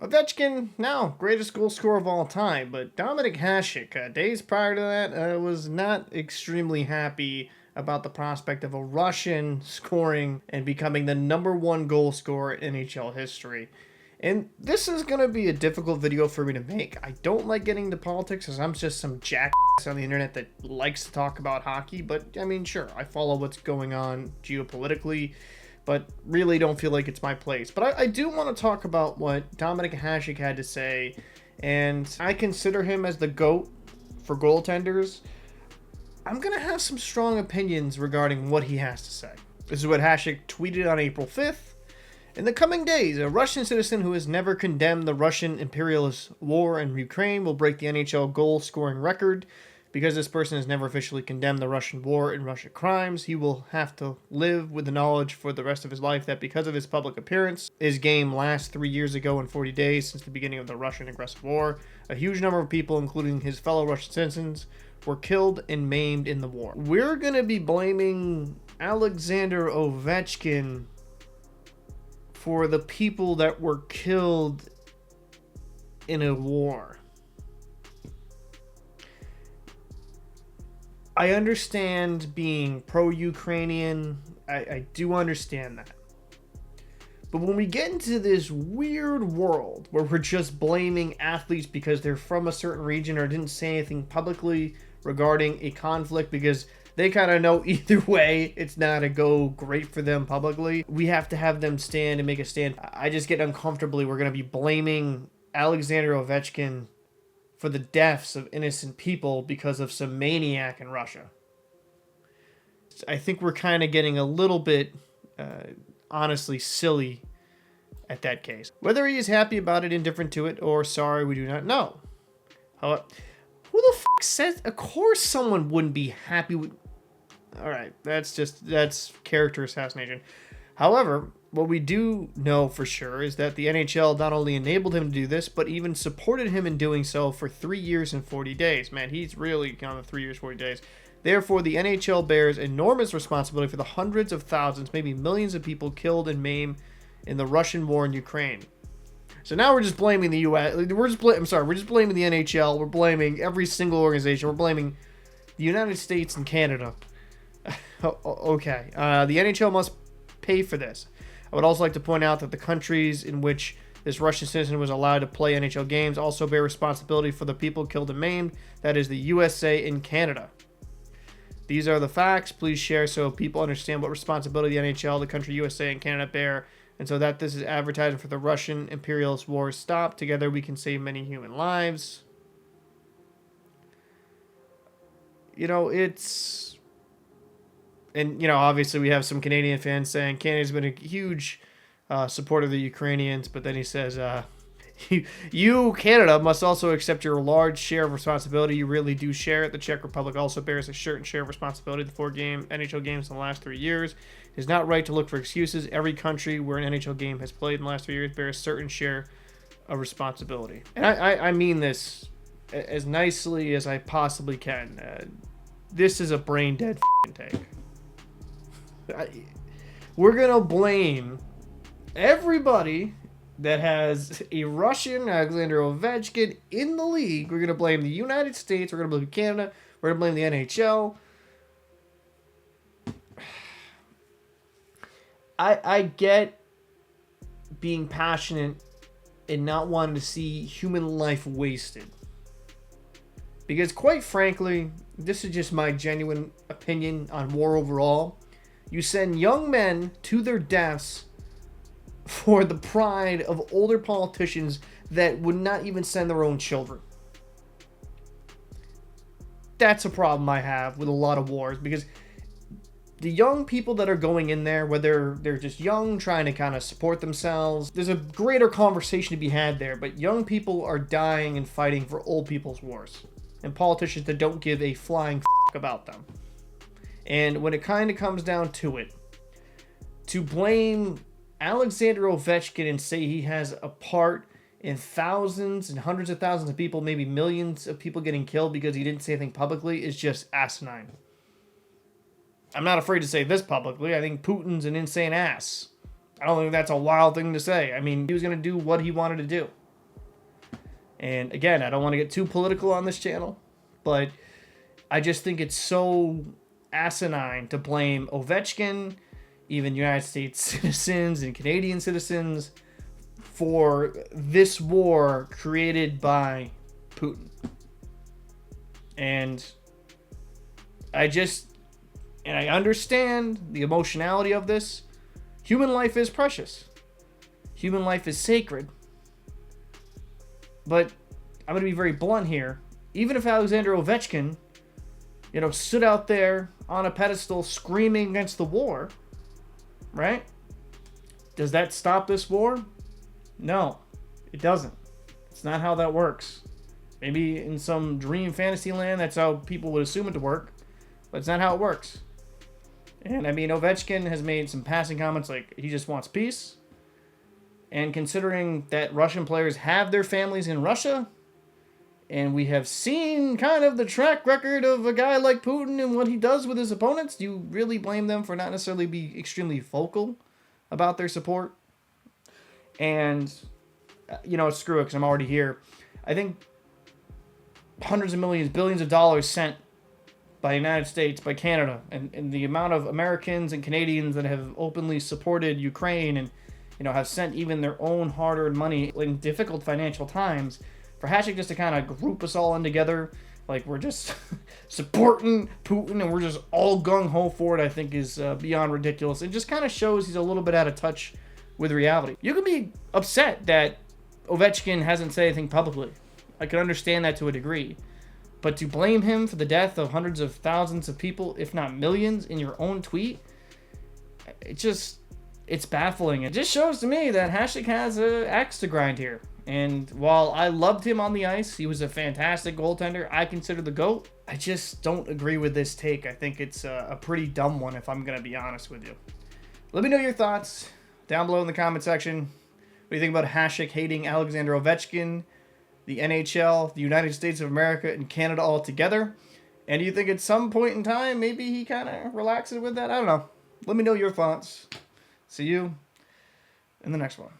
Ovechkin, now greatest goal scorer of all time, but Dominik Hasek, days prior to that, was not extremely happy about the prospect of a Russian scoring and becoming the #1 goal scorer in NHL history. And this is going to be a difficult video for me to make. I don't like getting into politics because I'm just some jackass on the internet that likes to talk about hockey. But, I mean, sure, I follow what's going on geopolitically, but really don't feel like it's my place. But I do want to talk about what Dominik Hasek had to say, and I consider him as the GOAT for goaltenders. I'm going to have some strong opinions regarding what he has to say. This is what Hasek tweeted on April 5th. In the coming days, a Russian citizen who has never condemned the Russian imperialist war in Ukraine will break the NHL goal-scoring record. Because this person has never officially condemned the Russian war and Russian crimes, he will have to live with the knowledge for the rest of his life that because of his public appearance, his game last 3 years ago and 40 days since the beginning of the Russian aggressive war, a huge number of people, including his fellow Russian citizens, were killed and maimed in the war. We're going to be blaming Alexander Ovechkin for the people that were killed in a war. I understand being pro-Ukrainian. I do understand that. But when we get into this weird world where we're just blaming athletes because they're from a certain region or didn't say anything publicly regarding a conflict because they kind of know either way it's not a go great for them publicly, we have to have them stand and make a stand. I just get uncomfortably. We're going to be blaming Alexander Ovechkin for the deaths of innocent people because of some maniac in Russia. I think we're kind of getting a little bit, honestly, silly at that case. Whether he is happy about it, indifferent to it, or sorry, we do not know. However, who the f*** says? Of course someone wouldn't be happy with... Alright, that's character assassination. However, what we do know for sure is that the NHL not only enabled him to do this, but even supported him in doing so for 3 years and 40 days. Man, he's really on the 3 years, 40 days. Therefore, the NHL bears enormous responsibility for the hundreds of thousands, maybe millions of people killed and maimed in the Russian war in Ukraine. So now we're just blaming the U.S. We're just blaming the NHL. We're blaming every single organization. We're blaming the United States and Canada. Okay. The NHL must pay for this. I would also like to point out that the countries in which this Russian citizen was allowed to play NHL games also bear responsibility for the people killed and maimed. That is the USA and Canada. These are the facts. Please share so people understand what responsibility the NHL, the country USA, and Canada bear, and so that this is advertising for the Russian imperialist war stop. Together we can save many human lives. You know, it's... And, you know, obviously we have some Canadian fans saying Canada's been a huge supporter of the Ukrainians, but then he says, you, Canada, must also accept your large share of responsibility. You really do share it. The Czech Republic also bears a certain share of responsibility. The 4 NHL games in the last 3 years. It is not right to look for excuses. Every country where an NHL game has played in the last 3 years bears a certain share of responsibility. And I mean this as nicely as I possibly can. This is a brain-dead take. We're going to blame everybody that has a Russian Alexander Ovechkin in the league. We're going to blame the United States. We're going to blame Canada. We're going to blame the NHL. I get being passionate and not wanting to see human life wasted. Because quite frankly, this is just my genuine opinion on war overall. You send young men to their deaths for the pride of older politicians that would not even send their own children. That's a problem I have with a lot of wars, because the young people that are going in there, whether they're just young, trying to kind of support themselves, there's a greater conversation to be had there, but young people are dying and fighting for old people's wars, and politicians that don't give a flying f*** about them. And when it kind of comes down to it, to blame Alexander Ovechkin and say he has a part in thousands and hundreds of thousands of people, maybe millions of people getting killed because he didn't say anything publicly, is just asinine. I'm not afraid to say this publicly. I think Putin's an insane ass. I don't think that's a wild thing to say. I mean, he was going to do what he wanted to do. And again, I don't want to get too political on this channel, but I just think it's so asinine to blame Ovechkin, even United States citizens and Canadian citizens, for this war created by Putin. And I understand the emotionality of this. Human life is precious. Human life is sacred. But I'm going to be very blunt here. Even if Alexander Ovechkin, stood out there on a pedestal screaming against the war, right? Does that stop this war? No, it doesn't. It's not how that works. Maybe in some dream fantasy land, that's how people would assume it to work, but it's not how it works. And I mean, Ovechkin has made some passing comments like he just wants peace. And considering that Russian players have their families in Russia, and we have seen kind of the track record of a guy like Putin and what he does with his opponents, do you really blame them for not necessarily be extremely vocal about their support? And, screw it, because I'm already here. I think hundreds of millions, billions of dollars sent by the United States, by Canada, and the amount of Americans and Canadians that have openly supported Ukraine and, have sent even their own hard-earned money in difficult financial times, for Hasek just to kind of group us all in together, like we're just supporting Putin and we're just all gung-ho for it, I think is beyond ridiculous. It just kind of shows he's a little bit out of touch with reality. You can be upset that Ovechkin hasn't said anything publicly. I can understand that to a degree. But to blame him for the death of hundreds of thousands of people, if not millions, in your own tweet, it's baffling. It just shows to me that Hasek has an axe to grind here. And while I loved him on the ice, he was a fantastic goaltender. I consider the GOAT. I just don't agree with this take. I think it's a pretty dumb one, if I'm going to be honest with you. Let me know your thoughts down below in the comment section. What do you think about Hasek hating Alexander Ovechkin, the NHL, the United States of America, and Canada all together? And do you think at some point in time, maybe he kind of relaxes with that? I don't know. Let me know your thoughts. See you in the next one.